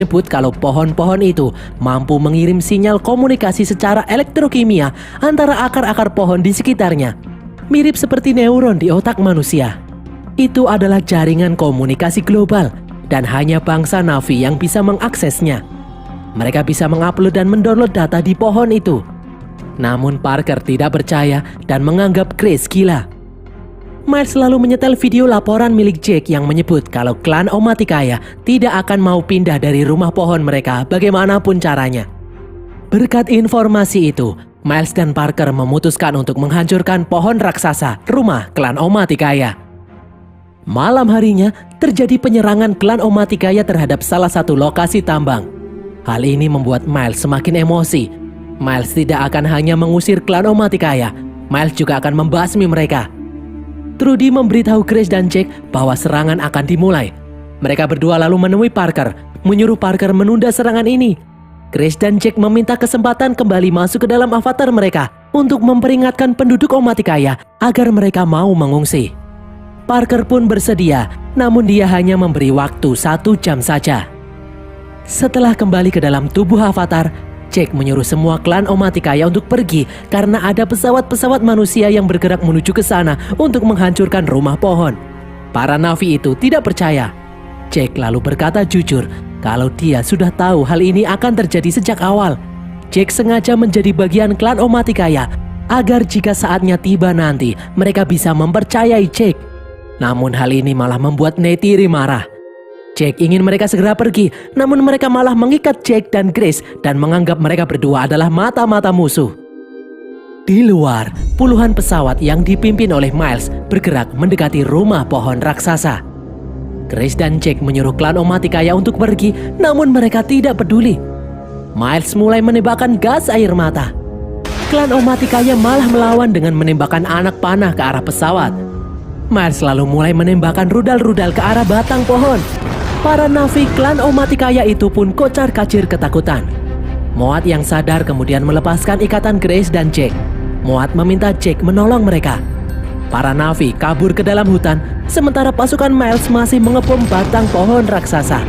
menyebut kalau pohon-pohon itu mampu mengirim sinyal komunikasi secara elektrokimia antara akar-akar pohon di sekitarnya. Mirip seperti neuron di otak manusia. Itu adalah jaringan komunikasi global dan hanya bangsa Na'vi yang bisa mengaksesnya. Mereka bisa mengupload dan mendownload data di pohon itu. Namun Parker tidak percaya dan menganggap Grace gila. Miles selalu menyetel video laporan milik Jake yang menyebut kalau klan Omaticaya tidak akan mau pindah dari rumah pohon mereka bagaimanapun caranya. Berkat informasi itu, Miles dan Parker memutuskan untuk menghancurkan pohon raksasa rumah klan Omaticaya. Malam harinya, terjadi penyerangan klan Omaticaya terhadap salah satu lokasi tambang. Hal ini membuat Miles semakin emosi. Miles tidak akan hanya mengusir klan Omaticaya, Miles juga akan membasmi mereka. Trudy memberitahu Grace dan Jake bahwa serangan akan dimulai. Mereka berdua lalu menemui Parker, menyuruh Parker menunda serangan ini. Grace dan Jake meminta kesempatan kembali masuk ke dalam avatar mereka untuk memperingatkan penduduk Omaticaya agar mereka mau mengungsi. Parker pun bersedia, namun dia hanya memberi waktu 1 jam saja. Setelah kembali ke dalam tubuh avatar, Jake menyuruh semua klan Omaticaya untuk pergi karena ada pesawat-pesawat manusia yang bergerak menuju ke sana untuk menghancurkan rumah pohon. Para Na'vi itu tidak percaya. Jake lalu berkata jujur kalau dia sudah tahu hal ini akan terjadi sejak awal. Jake sengaja menjadi bagian klan Omaticaya agar jika saatnya tiba nanti mereka bisa mempercayai Jake. Namun hal ini malah membuat Neytiri marah. Jake ingin mereka segera pergi, namun mereka malah mengikat Jake dan Grace dan menganggap mereka berdua adalah mata-mata musuh. Di luar, puluhan pesawat yang dipimpin oleh Miles bergerak mendekati rumah pohon raksasa. Grace dan Jake menyuruh klan Omaticaya untuk pergi, namun mereka tidak peduli. Miles mulai menembakkan gas air mata. Klan Omaticaya malah melawan dengan menembakkan anak panah ke arah pesawat. Miles lalu mulai menembakkan rudal-rudal ke arah batang pohon. Para Na'vi klan Omaticaya itu pun kocar-kacir ketakutan. Moat yang sadar kemudian melepaskan ikatan Grace dan Jake. Moat meminta Jake menolong mereka. Para Na'vi kabur ke dalam hutan, sementara pasukan Miles masih mengepung batang pohon raksasa.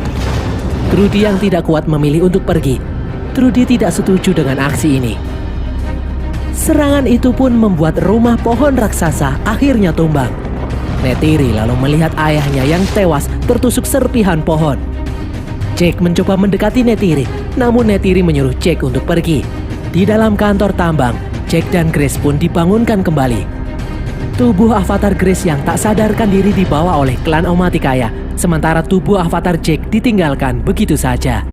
Trudy yang tidak kuat memilih untuk pergi. Trudy tidak setuju dengan aksi ini. Serangan itu pun membuat rumah pohon raksasa akhirnya tumbang. Neytiri lalu melihat ayahnya yang tewas tertusuk serpihan pohon. Jake mencoba mendekati Neytiri, namun Neytiri menyuruh Jake untuk pergi. Di dalam kantor tambang, Jake dan Grace pun dibangunkan kembali. Tubuh avatar Grace yang tak sadarkan diri dibawa oleh klan Omaticaya, sementara tubuh avatar Jake ditinggalkan begitu saja.